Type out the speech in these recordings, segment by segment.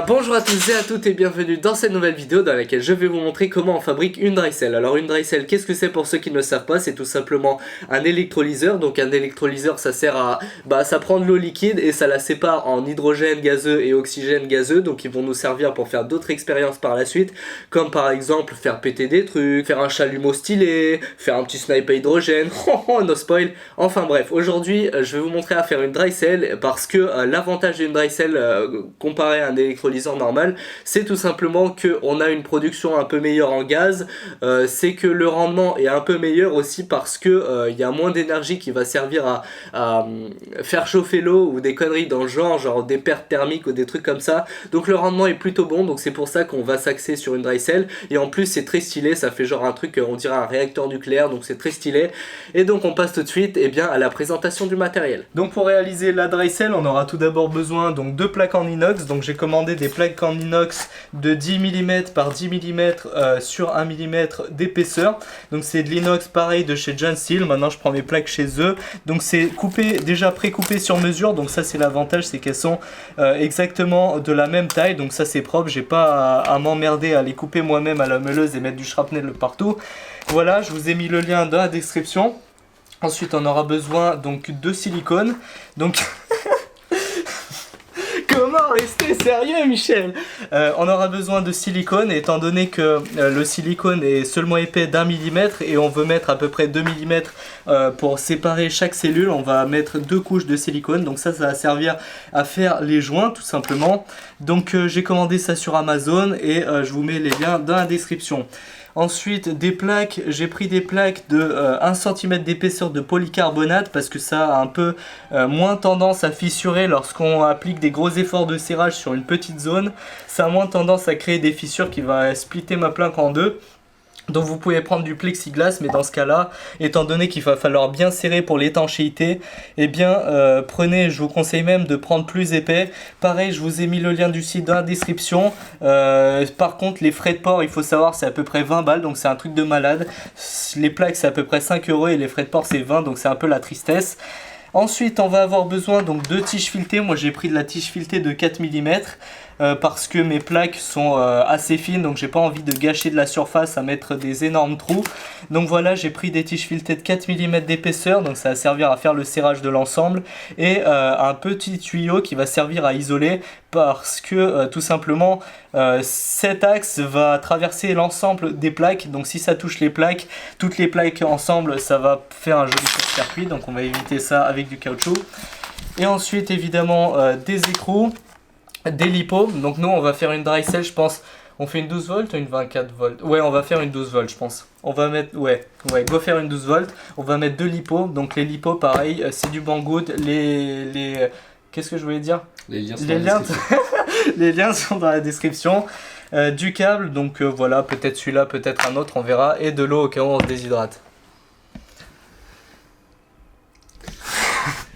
Bonjour à tous et à toutes et bienvenue dans cette nouvelle vidéo dans laquelle je vais vous montrer comment on fabrique une dry cell. Alors une dry cell, qu'est-ce que c'est pour ceux qui ne le savent pas? C'est tout simplement un électrolyseur. Donc un électrolyseur, ça sert à ça prend de l'eau liquide et ça la sépare en hydrogène gazeux et oxygène gazeux. Donc ils vont nous servir pour faire d'autres expériences par la suite, comme par exemple faire péter des trucs, faire un chalumeau stylé, faire un petit snipe à hydrogène, no spoil. Enfin bref, aujourd'hui je vais vous montrer à faire une dry cell parce que l'avantage d'une dry cell comparé à un électrolyseur normal, c'est tout simplement que on a une production un peu meilleure en gaz, c'est que le rendement est un peu meilleur aussi parce que il y a moins d'énergie qui va servir à faire chauffer l'eau ou des conneries dans le genre des pertes thermiques ou des trucs comme ça. Donc le rendement est plutôt bon, donc c'est pour ça qu'on va s'axer sur une dry cell. Et en plus c'est très stylé, ça fait genre un truc, on dirait un réacteur nucléaire, donc c'est très stylé. Et donc on passe tout de suite à la présentation du matériel. Donc pour réaliser la dry cell, on aura tout d'abord besoin donc de plaques en inox. Donc j'ai commandé des plaques en inox de 10 mm par 10 mm sur 1 mm d'épaisseur. Donc c'est de l'inox pareil de chez John Steel. Maintenant je prends mes plaques chez eux. Donc c'est coupé, déjà pré-coupé sur mesure. Donc ça c'est l'avantage, c'est qu'elles sont exactement de la même taille. Donc ça c'est propre, j'ai pas à m'emmerder à les couper moi-même à la meuleuse et mettre du shrapnel partout. Voilà, je vous ai mis le lien dans la description. Ensuite on aura besoin donc de silicone. Donc comment rester sérieux, Michel? On aura besoin de silicone, étant donné que le silicone est seulement épais d'1 mm et on veut mettre à peu près 2 mm pour séparer chaque cellule. On va mettre 2 couches de silicone, donc ça va servir à faire les joints tout simplement. Donc j'ai commandé ça sur Amazon et je vous mets les liens dans la description. Ensuite des plaques, j'ai pris des plaques de 1 cm d'épaisseur de polycarbonate parce que ça a un peu moins tendance à fissurer lorsqu'on applique des gros efforts de serrage sur une petite zone. Ça a moins tendance à créer des fissures qui va splitter ma plaque en deux. Donc vous pouvez prendre du plexiglas, mais dans ce cas là, étant donné qu'il va falloir bien serrer pour l'étanchéité, eh bien prenez, je vous conseille même de prendre plus épais. Pareil, je vous ai mis le lien du site dans la description. Par contre les frais de port, il faut savoir, c'est à peu près 20 balles, donc c'est un truc de malade. Les plaques c'est à peu près 5 € et les frais de port c'est 20, donc c'est un peu la tristesse. Ensuite on va avoir besoin donc de tiges filetées. Moi j'ai pris de la tige filetée de 4 mm parce que mes plaques sont assez fines, donc j'ai pas envie de gâcher de la surface à mettre des énormes trous. Donc voilà, j'ai pris des tiges filetées de 4 mm d'épaisseur, donc ça va servir à faire le serrage de l'ensemble, et un petit tuyau qui va servir à isoler parce que tout simplement cet axe va traverser l'ensemble des plaques. Donc si ça touche les plaques, toutes les plaques ensemble, ça va faire un joli court-circuit, donc on va éviter ça avec du caoutchouc. Et ensuite évidemment des écrous, des lipos. Donc nous on va faire une dry cell, je pense. On fait une 12 volts ou une 24 volts? Ouais, on va faire une 12 volts je pense. On va mettre, ouais, go faire une 12 volts. On va mettre 2 lipos. Donc les lipos pareil, c'est du Banggood. Qu'est-ce que je voulais dire? Les liens sont dans la description. Du câble, donc voilà, peut-être celui-là, peut-être un autre, on verra. Et de l'eau au cas où on se déshydrate.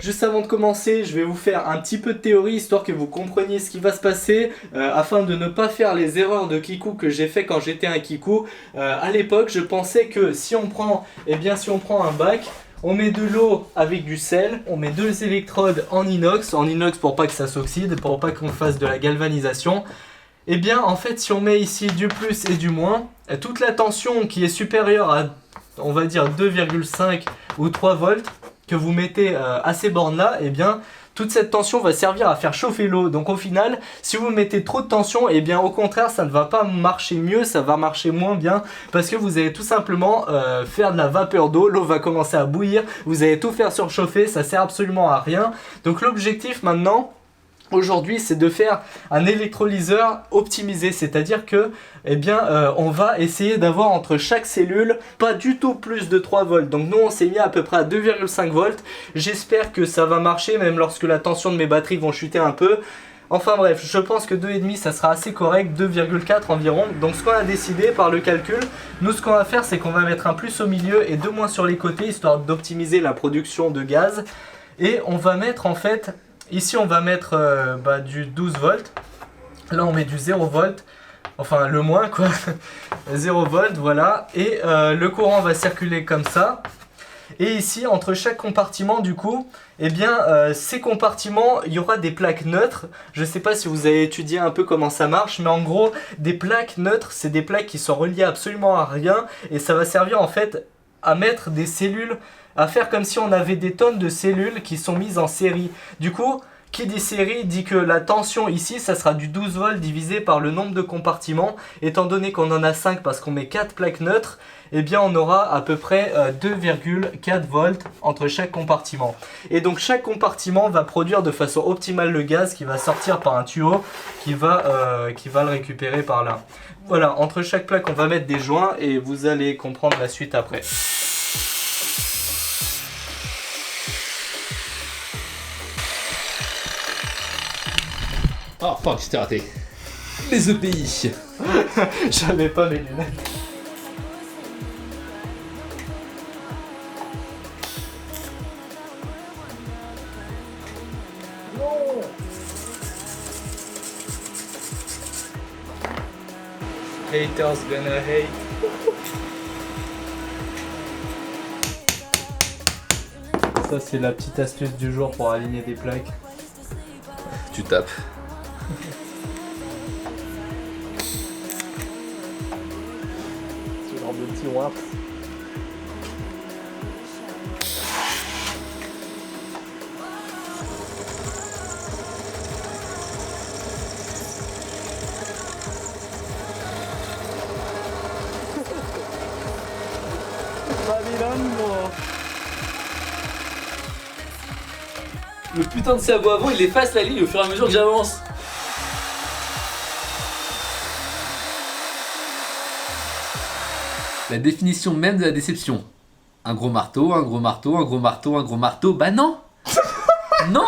Juste avant de commencer, je vais vous faire un petit peu de théorie, histoire que vous compreniez ce qui va se passer, afin de ne pas faire les erreurs de Kikou que j'ai fait quand j'étais un Kikou. À l'époque, je pensais que si on prend un bac, on met de l'eau avec du sel, on met 2 électrodes en inox pour pas que ça s'oxyde, pour pas qu'on fasse de la galvanisation. Et bien en fait, si on met ici du plus et du moins, toute la tension qui est supérieure à, on va dire 2,5 ou 3 volts, que vous mettez à ces bornes là, et bien toute cette tension va servir à faire chauffer l'eau. Donc au final, si vous mettez trop de tension, et bien au contraire ça ne va pas marcher mieux, ça va marcher moins bien, parce que vous allez tout simplement faire de la vapeur d'eau, l'eau va commencer à bouillir, vous allez tout faire surchauffer, ça sert absolument à rien. Donc l'objectif maintenant aujourd'hui, c'est de faire un électrolyseur optimisé, c'est-à-dire que on va essayer d'avoir entre chaque cellule pas du tout plus de 3 volts. Donc nous on s'est mis à peu près à 2,5 volts. J'espère que ça va marcher même lorsque la tension de mes batteries vont chuter un peu. Enfin bref, je pense que 2,5 ça sera assez correct, 2,4 environ. Donc ce qu'on a décidé par le calcul, nous ce qu'on va faire c'est qu'on va mettre un plus au milieu et 2 moins sur les côtés, histoire d'optimiser la production de gaz. Et on va mettre en fait, ici on va mettre du 12 volts, là on met du 0 volts, enfin le moins quoi, 0 volts voilà, et le courant va circuler comme ça. Et ici, entre chaque compartiment, du coup, eh bien, ces compartiments, il y aura des plaques neutres. Je ne sais pas si vous avez étudié un peu comment ça marche, mais en gros, des plaques neutres, c'est des plaques qui sont reliées absolument à rien, et ça va servir en fait à mettre des cellules, à faire comme si on avait des tonnes de cellules qui sont mises en série. Du coup, qui dit série dit que la tension ici, ça sera du 12 volts divisé par le nombre de compartiments. Étant donné qu'on en a 5 parce qu'on met 4 plaques neutres, eh bien on aura à peu près 2,4 volts entre chaque compartiment. Et donc chaque compartiment va produire de façon optimale le gaz qui va sortir par un tuyau qui va le récupérer par là. Voilà, entre chaque plaque on va mettre des joints et vous allez comprendre la suite après. Oh fuck, j'étais raté. Les EPI. J'avais pas mes lunettes. Non. Haters gonna hate. Ça c'est la petite astuce du jour pour aligner des plaques. Tu tapes. Ce genre de petit warp. Le putain de sabot avant, il efface la ligne au fur et à mesure que j'avance. La définition même de la déception. Un gros marteau, un gros marteau, un gros marteau, un gros marteau. Bah non. Non.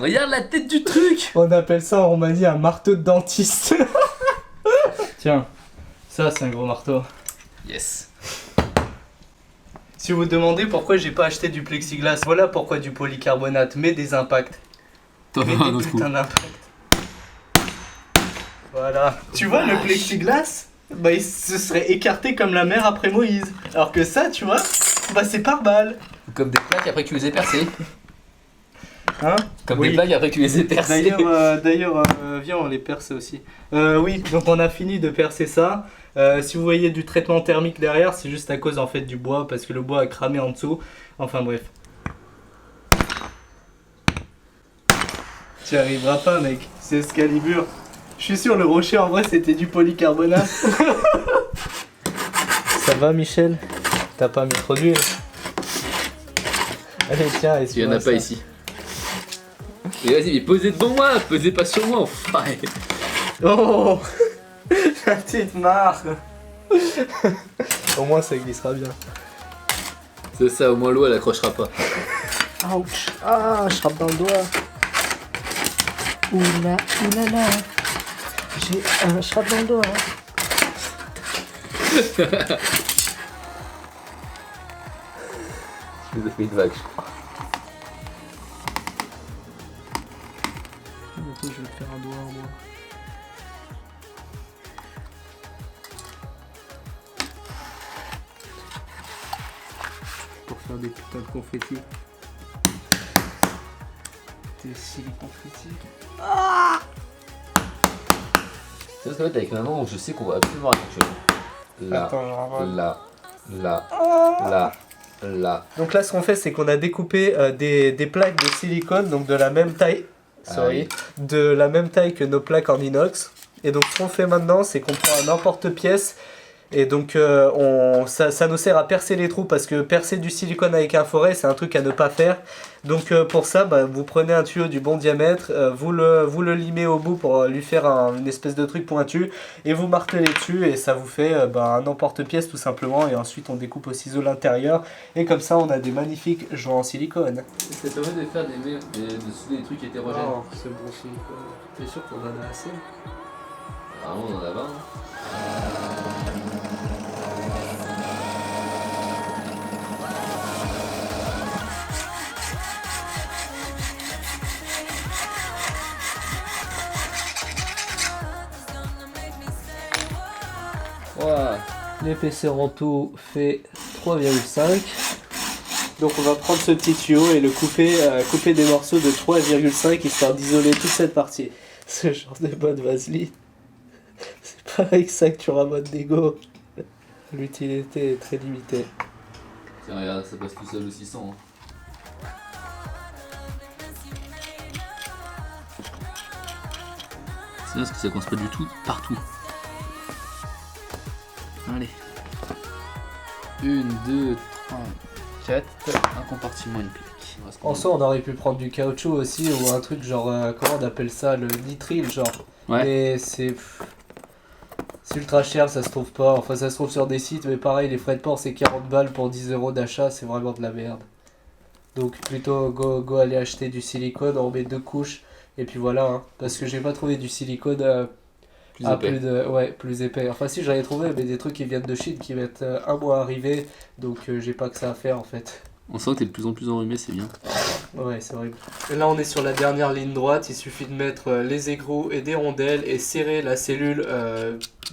Regarde la tête du truc. On appelle ça en Roumanie un marteau de dentiste. Tiens, ça c'est un gros marteau. Yes. Si vous vous demandez pourquoi j'ai pas acheté du plexiglas, voilà pourquoi du polycarbonate, mais des impacts. T'en Mais as un des autre coup. putains d'impacts. Voilà. Tu vois, le plexiglas, bah il se serait écarté comme la mer après Moïse. Alors que ça, tu vois, bah c'est par balle. Comme des plaques après que tu les aies percées. Hein? Comme Oui. des plaques après que tu les aies percées. D'ailleurs, viens, on les perce aussi. Oui, donc on a fini de percer ça. Si vous voyez du traitement thermique derrière, c'est juste à cause en fait du bois, parce que le bois a cramé en dessous. Enfin bref. Tu n'y arriveras pas, mec. C'est Excalibur. Je suis sûr, le rocher en vrai c'était du polycarbonate. Ça va, Michel? T'as pas mis trop d'huile? Allez, tiens, Il y en a pas ici. Mais vas-y, mais posez devant moi, posez pas sur moi, enfoiré. Oh. La petite marre. Au moins ça glissera bien. C'est ça, au moins l'eau elle accrochera pas. Ouch. Ah, je frappe dans le doigt. Oula, oulala. Je frappe dans le doigt. Je vous ai fait une vague, je crois. Bientôt je vais te faire un doigt en moins. Pour faire des putains de confettis. Des silly confettis. C'est parce qu'en fait avec maman, je sais qu'on va absolument rien là, Attends, je ravale. là. Donc là ce qu'on fait c'est qu'on a découpé des plaques de silicone, donc de la même taille. De la même taille que nos plaques en inox. Et donc ce qu'on fait maintenant c'est qu'on prend un emporte-pièce. Et donc ça nous sert à percer les trous, parce que percer du silicone avec un forêt c'est un truc à ne pas faire. Donc pour ça vous prenez un tuyau du bon diamètre, vous le limez au bout pour lui faire une espèce de truc pointu, et vous martelez dessus et ça vous fait un emporte-pièce tout simplement. Et ensuite on découpe au ciseau l'intérieur et comme ça on a des magnifiques joints en silicone. Ça permet de faire des trucs hétérogènes. Oh, c'est bon silicone. T'es sûr qu'on en a assez? Ah, on en a 20. Voilà. L'épaisseur en tout fait 3,5. Donc on va prendre ce petit tuyau et le couper des morceaux de 3,5 histoire d'isoler toute cette partie. Ce genre de bonne vaseline, c'est pas avec ça que tu ramotes des go. L'utilité est très limitée. Tiens, regarde, ça passe tout seul aussi sans. C'est bien parce que ça commence pas du tout partout. Allez. 1, 2, 3, 4. Un compartiment, une plaque. En soi, on aurait pu prendre du caoutchouc aussi ou un truc genre, comment on appelle ça, le nitrile, genre. Ouais. Mais c'est ultra cher, ça se trouve pas. Enfin, ça se trouve sur des sites, mais pareil, les frais de port c'est 40 balles pour 10 € d'achat, c'est vraiment de la merde. Donc plutôt go aller acheter du silicone, on met 2 couches et puis voilà. Hein. Parce que j'ai pas trouvé du silicone Plus épais. plus épais. Enfin, si j'en ai trouvé, mais des trucs qui viennent de Chine qui mettent un mois à arriver, donc j'ai pas que ça à faire en fait. On sent que t'es de plus en plus enrhumé, c'est bien. Ouais, c'est horrible. Et là, on est sur la dernière ligne droite. Il suffit de mettre les écrous et des rondelles et serrer la cellule,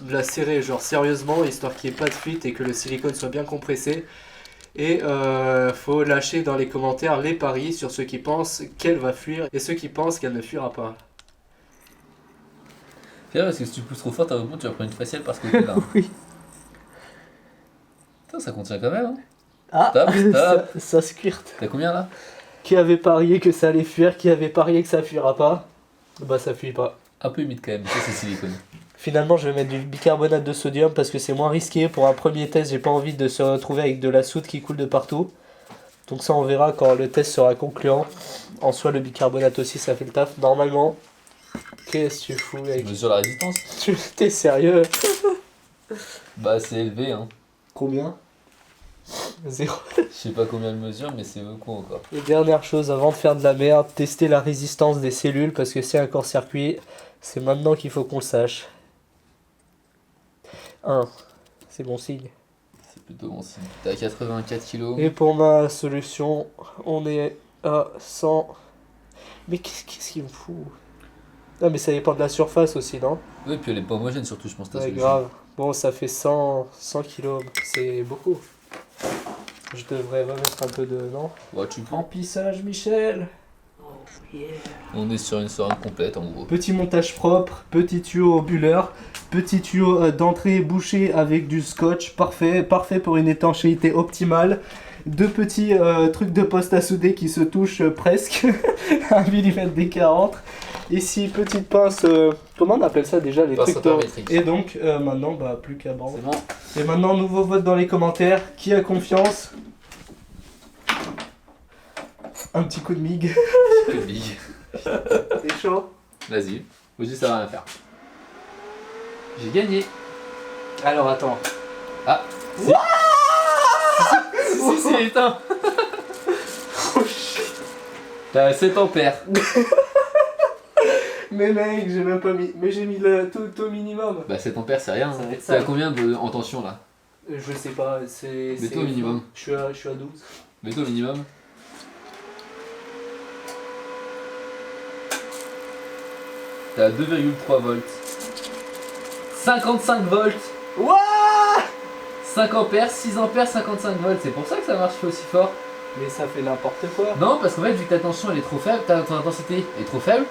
la serrer genre sérieusement, histoire qu'il n'y ait pas de fuite et que le silicone soit bien compressé. Et faut lâcher dans les commentaires les paris sur ceux qui pensent qu'elle va fuir et ceux qui pensent qu'elle ne fuira pas. C'est vrai parce que si tu pousses trop fort, t'as tu vas prendre une faciale parce que t'es là. Oui. Putain, ça contient quand même. Hein. Ah, Stop. ça squirte. T'as combien là? Qui avait parié que ça allait fuir, qui avait parié que ça fuira pas, bah ça fuit pas. Un peu humide quand même, ça c'est silicone. Finalement, je vais mettre du bicarbonate de sodium parce que c'est moins risqué. Pour un premier test, j'ai pas envie de se retrouver avec de la soude qui coule de partout. Donc ça, on verra quand le test sera concluant. En soi, le bicarbonate aussi, ça fait le taf. Normalement, qu'est-ce que tu fous, mec? Mesure la résistance. T'es sérieux? Bah c'est élevé hein. Combien? 0. Je sais pas combien de mesure mais c'est beaucoup encore. Et dernière chose, avant de faire de la merde, tester la résistance des cellules parce que c'est un court-circuit. C'est maintenant qu'il faut qu'on le sache. 1. C'est bon signe. C'est plutôt bon signe. T'es à 84 kg. Et pour ma solution, on est à 100. Mais qu'est-ce qu'il me fout? Non, mais ça dépend de la surface aussi, non? Ouais, puis elle est pas homogène surtout, je pense. Ta Ouais, solution. grave. Bon, ça fait 100 kilos. C'est beaucoup. Je devrais remettre un peu de. Non? Ouais, tu prends. Remplissage, Michel. Oh, yeah. On est sur une soirée complète en gros. Petit montage propre, petit tuyau au buller, petit tuyau d'entrée bouché avec du scotch, parfait pour une étanchéité optimale. 2 petits trucs de poste à souder qui se touchent presque, 1 mm d'écart entre. Ici, petite pince, comment on appelle ça déjà, les Pince trucs intermétrique. Et donc, maintenant, bah, plus qu'à bord. C'est bon. Et maintenant, nouveau vote dans les commentaires. Qui a confiance? Un petit coup de mig. C'est big. C'est chaud. Vas-y. Vas-y, ça va rien faire. J'ai gagné. Alors, attends. Ah. Si, c'est éteint. Oh shit. T'as 7 ampères. Mais mec, j'ai même pas mis. Mais j'ai mis le tout au minimum. Bah 7 ampères c'est rien. Ça va être C'est à ça. combien en tension là? Je sais pas, c'est. Mets-toi au minimum. Je suis à 12. Mets-toi au minimum. T'es à 2,3 volts. 55 volts. Wouah! 5 ampères, 6 ampères, 55 volts. C'est pour ça que ça marche aussi fort. Mais ça fait n'importe quoi. Non, parce qu'en fait, vu que ta tension elle est trop faible, ton intensité est trop faible,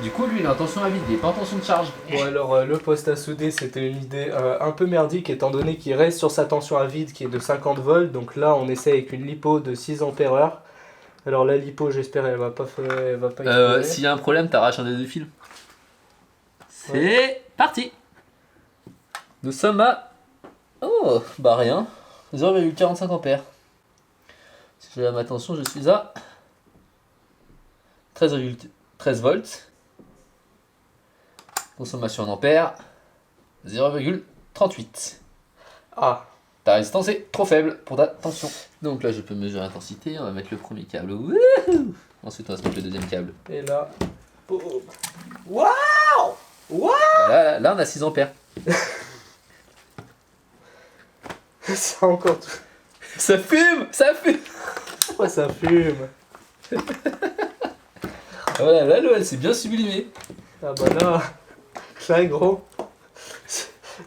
du coup, lui il est en tension à vide, il est pas en tension de charge. Bon, alors le poste à souder, c'était une idée un peu merdique étant donné qu'il reste sur sa tension à vide qui est de 50 volts. Donc là, on essaie avec une lipo de 6 ampères-heure. Alors la lipo, j'espère, elle va pas exploser. S'il y a un problème, t'arraches un des 2 fils. C'est parti. Nous sommes à... Oh, bah rien. 0,45 ampères. Si je regarde ma tension, je suis à 13 volts. Consommation en ampères, 0,38. Ah, Ta résistance est trop faible pour ta tension. Donc là, je peux mesurer l'intensité. On va mettre le premier câble. Wouhou. Ensuite, on va se mettre le deuxième câble. et là. Boum. Waouh! Waouh! Là, on a 6 ampères. Ça encore tout. Ça fume. Ça fume. Pourquoi ça fume? Ah voilà, là, l'eau, elle s'est bien sublimée. Ah bah là, gros.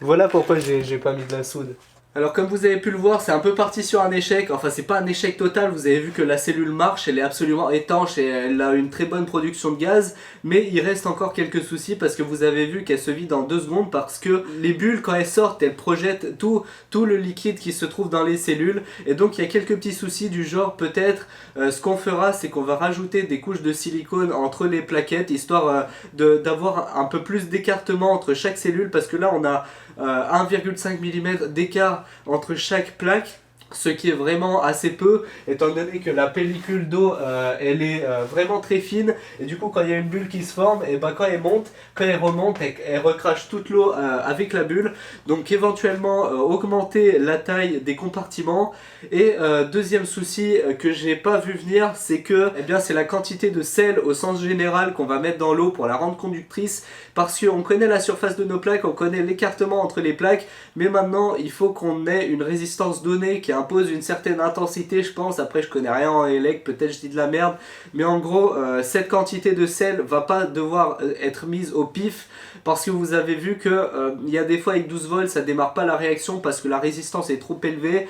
Voilà pourquoi j'ai pas mis de la soude. Alors comme vous avez pu le voir, c'est un peu parti sur un échec, enfin c'est pas un échec total, vous avez vu que la cellule marche, elle est absolument étanche et elle a une très bonne production de gaz, mais il reste encore quelques soucis parce que vous avez vu qu'elle se vide en 2 secondes parce que les bulles quand elles sortent, elles projettent tout le liquide qui se trouve dans les cellules et donc il y a quelques petits soucis du genre peut-être ce qu'on fera c'est qu'on va rajouter des couches de silicone entre les plaquettes histoire d'avoir un peu plus d'écartement entre chaque cellule parce que là on a 1,5 mm d'écart entre chaque plaque, ce qui est vraiment assez peu étant donné que la pellicule d'eau elle est vraiment très fine et du coup quand il y a une bulle qui se forme et ben quand elle monte, quand elle remonte elle recrache toute l'eau avec la bulle donc éventuellement augmenter la taille des compartiments et deuxième souci que j'ai pas vu venir c'est que eh bien c'est la quantité de sel au sens général qu'on va mettre dans l'eau pour la rendre conductrice parce qu'on connaît la surface de nos plaques, on connaît l'écartement entre les plaques mais maintenant il faut qu'on ait une résistance donnée qui impose une certaine intensité je pense, après je connais rien en élec, peut-être je dis de la merde, mais en gros cette quantité de sel va pas devoir être mise au pif parce que vous avez vu que il y a des fois avec 12 volts ça démarre pas la réaction parce que la résistance est trop élevée.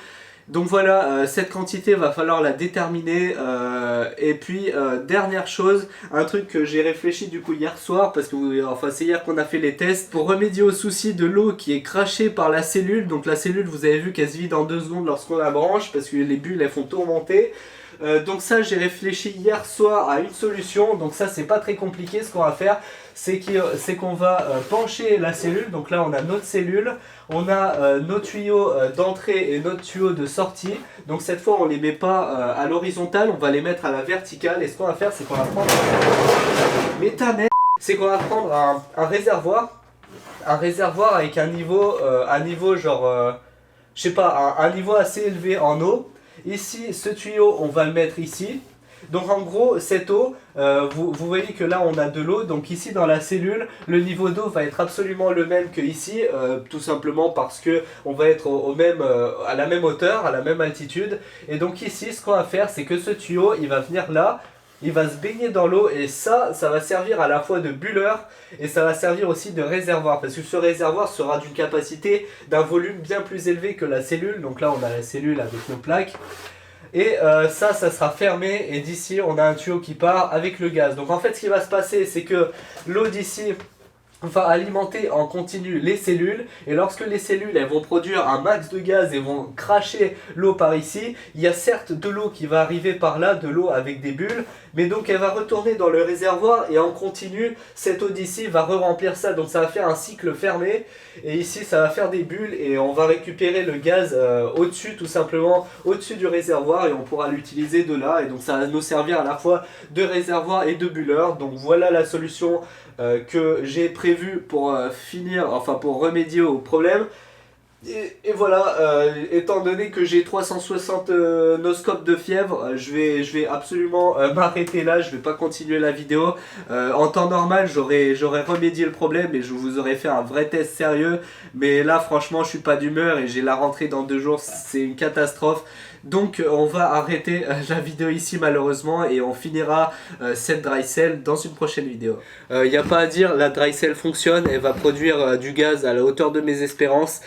Donc voilà, cette quantité va falloir la déterminer et puis dernière chose, un truc que j'ai réfléchi du coup hier soir parce que enfin c'est hier qu'on a fait les tests pour remédier au souci de l'eau qui est crachée par la cellule. Donc la cellule vous avez vu qu'elle se vide en 2 secondes lorsqu'on la branche parce que les bulles elles font tourmenter. Donc ça j'ai réfléchi hier soir à une solution, donc ça c'est pas très compliqué. Ce qu'on va faire c'est qu'on va pencher la cellule, donc là on a notre cellule, on a nos tuyaux d'entrée et notre tuyau de sortie, donc cette fois on les met pas à l'horizontale, on va les mettre à la verticale et ce qu'on va faire c'est qu'on va prendre c'est qu'on va prendre un réservoir avec un niveau genre je sais pas, un niveau assez élevé en eau. Ici, ce tuyau, on va le mettre ici. Donc en gros, cette eau, vous voyez que là on a de l'eau, donc ici dans la cellule, le niveau d'eau va être absolument le même que ici, tout simplement parce que on va être à la même hauteur, à la même altitude. Et donc ici, ce qu'on va faire, c'est que ce tuyau, il va venir là, il va se baigner dans l'eau et ça va servir à la fois de bulleur et ça va servir aussi de réservoir parce que ce réservoir sera d'une capacité, d'un volume bien plus élevé que la cellule. Donc là on a la cellule avec nos plaques et ça sera fermé et d'ici on a un tuyau qui part avec le gaz. Donc en fait ce qui va se passer c'est que l'eau d'ici va alimenter en continu les cellules et lorsque les cellules elles vont produire un max de gaz et vont cracher l'eau par ici, il y a certes de l'eau qui va arriver par là, de l'eau avec des bulles, mais donc elle va retourner dans le réservoir et en continu cette eau d'ici va re-remplir ça, donc ça va faire un cycle fermé et ici ça va faire des bulles et on va récupérer le gaz au-dessus, tout simplement au-dessus du réservoir et on pourra l'utiliser de là et donc ça va nous servir à la fois de réservoir et de bulleur. Donc voilà la solution que j'ai prévu pour pour remédier au problème. Et voilà, étant donné que j'ai 360 noscopes de fièvre, je vais absolument m'arrêter là, je vais pas continuer la vidéo. En temps normal, j'aurais remédié le problème et je vous aurais fait un vrai test sérieux. Mais là, franchement, je suis pas d'humeur et j'ai la rentrée dans 2 jours, c'est une catastrophe. Donc on va arrêter la vidéo ici malheureusement et on finira cette dry cell dans une prochaine vidéo. Il n'y a pas à dire, la dry cell fonctionne, elle va produire du gaz à la hauteur de mes espérances.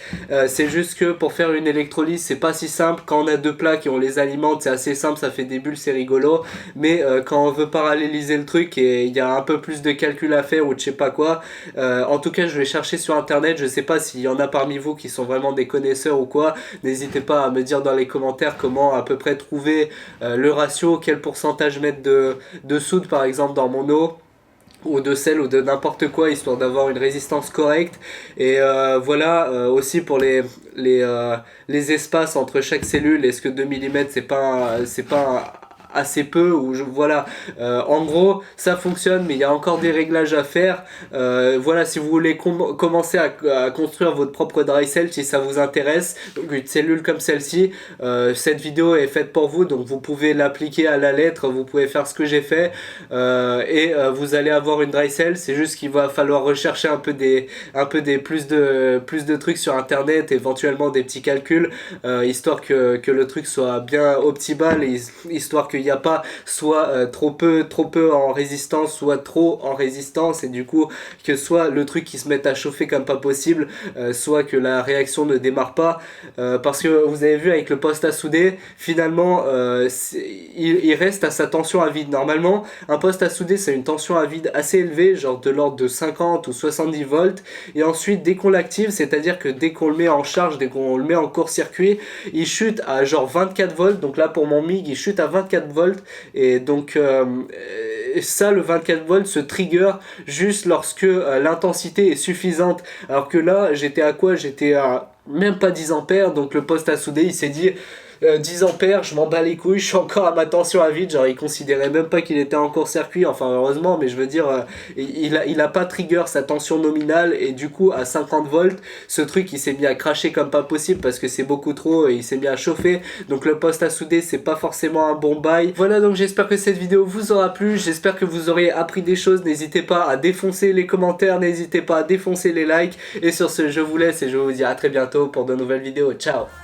C'est juste que pour faire une électrolyse c'est pas si simple. Quand on a 2 plaques et on les alimente c'est assez simple, ça fait des bulles, c'est rigolo. Mais quand on veut paralléliser le truc et il y a un peu plus de calcul à faire ou je sais pas quoi, en tout cas je vais chercher sur internet, je sais pas s'il y en a parmi vous qui sont vraiment des connaisseurs ou quoi, n'hésitez pas à me dire dans les commentaires comment à peu près trouver le ratio, quel pourcentage mettre de soude par exemple dans mon eau ou de sel ou de n'importe quoi histoire d'avoir une résistance correcte. Et voilà, aussi pour les espaces entre chaque cellule, est-ce que 2 mm c'est pas assez peu ou voilà, en gros ça fonctionne mais il y a encore des réglages à faire. Voilà, si vous voulez commencer à construire votre propre dry cell, si ça vous intéresse, donc une cellule comme celle-ci, cette vidéo est faite pour vous, donc vous pouvez l'appliquer à la lettre, vous pouvez faire ce que j'ai fait et vous allez avoir une dry cell. C'est juste qu'il va falloir rechercher un peu des plus de trucs sur internet, éventuellement des petits calculs, histoire que le truc soit bien optimal et histoire qu'il n'y a pas soit trop peu en résistance, soit trop en résistance, et du coup que soit le truc qui se mette à chauffer comme pas possible, soit que la réaction ne démarre pas, parce que vous avez vu avec le poste à souder, finalement il reste à sa tension à vide. Normalement un poste à souder c'est une tension à vide assez élevée, genre de l'ordre de 50 ou 70 volts, et ensuite dès qu'on l'active, c'est à dire que dès qu'on le met en charge, dès qu'on le met en court-circuit, il chute à genre 24 volts. Donc là pour mon MIG il chute à 24 volts, et donc ça, le 24 volts se trigger juste lorsque l'intensité est suffisante, alors que là j'étais à quoi, j'étais à même pas 10 ampères, donc le poste à souder il s'est dit 10 ampères, je m'en bats les couilles, je suis encore à ma tension à vide. Genre il considérait même pas qu'il était en court-circuit, enfin heureusement, mais je veux dire il a pas trigger sa tension nominale, et du coup à 50 volts ce truc il s'est mis à cracher comme pas possible parce que c'est beaucoup trop, et il s'est mis à chauffer. Donc le poste à souder c'est pas forcément un bon bail. Voilà, donc j'espère que cette vidéo vous aura plu, j'espère que vous aurez appris des choses. N'hésitez pas à défoncer les commentaires, n'hésitez pas à défoncer les likes, et sur ce je vous laisse et je vous dis à très bientôt pour de nouvelles vidéos. Ciao.